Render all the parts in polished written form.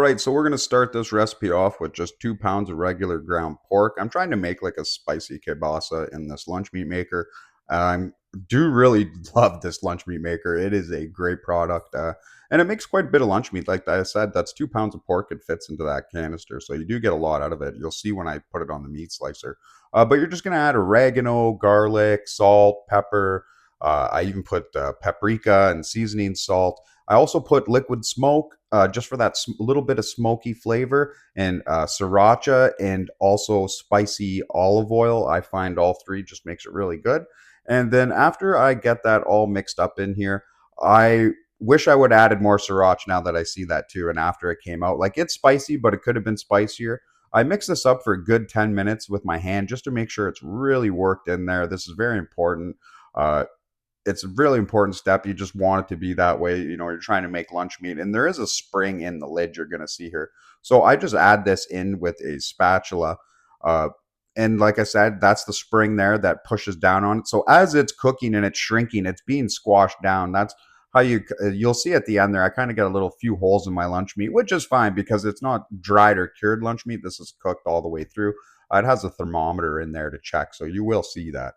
right, so we're going to start this recipe off with just 2 pounds of regular ground pork. I'm trying to make like a spicy kielbasa in this lunch meat maker. I do really love this lunch meat maker. It is a great product, and it makes quite a bit of lunch meat. Like I said, that's 2 pounds of pork. It fits into that canister, so you do get a lot out of it. You'll see when I put it on the meat slicer. But you're just going to add oregano, garlic, salt, pepper. I even put paprika and seasoning salt. I also put liquid smoke just for that little bit of smoky flavor, and sriracha, and also spicy olive oil. I find all three just makes it really good. And then after I get that all mixed up in here, I wish I would have added more sriracha now that I see that too. And after it came out, like it's spicy, but it could have been spicier. I mix this up for a good 10 minutes with my hand just to make sure it's really worked in there. This is very important. Uh, it's a really important step. You just want it to be that way. You're trying to make lunch meat, and there is a spring in the lid you're going to see here. So I just add this in with a spatula. Uh, and like I said, that's the spring there that pushes down on it. So as it's cooking and it's shrinking, it's being squashed down. That's how you'll see at the end there. I kind of get a little few holes in my lunch meat, which is fine because it's not dried or cured lunch meat. This is cooked all the way through. It has a thermometer in there to check, so you will see that.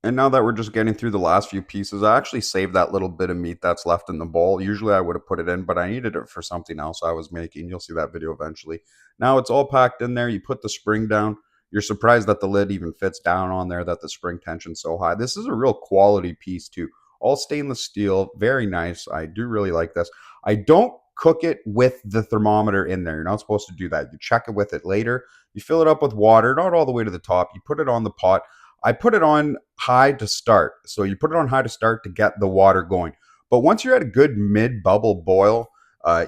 And now that we're just getting through the last few pieces, I actually saved that little bit of meat that's left in the bowl. Usually I would have put it in, but I needed it for something else I was making. You'll see that video eventually. Now it's all packed in there. You put the spring down. You're surprised that the lid even fits down on there, that the spring tension's so high. This is a real quality piece too. All stainless steel, very nice. I do really like this. I don't cook it with the thermometer in there. You're not supposed to do that. You check it with it later. You fill it up with water, not all the way to the top. You put it on the pot. I put it on high to start. So you put it on high to start to get the water going. But once you're at a good mid bubble boil,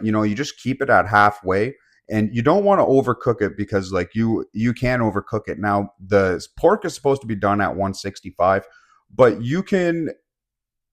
you just keep it at halfway, and you don't want to overcook it because like you can overcook it. Now the pork is supposed to be done at 165, but you could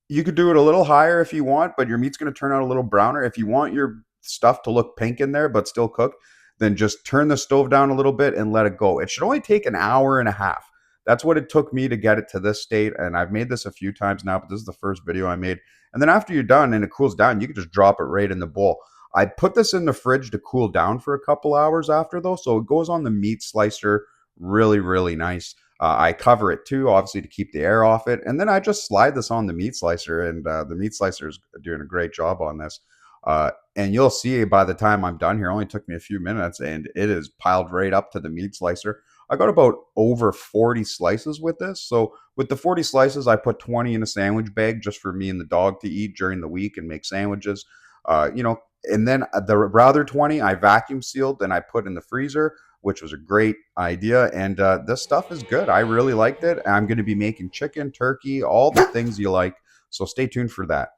do it a little higher if you want, but your meat's going to turn out a little browner. If you want your stuff to look pink in there but still cook, then just turn the stove down a little bit and let it go. It should only take an hour and a half. That's what it took me to get it to this state. And I've made this a few times now, but this is the first video I made. And then after you're done and it cools down, you can just drop it right in the bowl. I put this in the fridge to cool down for a couple hours after though. So it goes on the meat slicer really, really nice. I cover it too, obviously, to keep the air off it. And then I just slide this on the meat slicer, and the meat slicer is doing a great job on this. And you'll see by the time I'm done here, it only took me a few minutes, and it is piled right up to the meat slicer. I got about over 40 slices with this. So with the 40 slices, I put 20 in a sandwich bag just for me and the dog to eat during the week and make sandwiches. And then the other 20 I vacuum sealed and I put in the freezer, which was a great idea. And this stuff is good. I really liked it. I'm going to be making chicken, turkey, all the things you like. So stay tuned for that.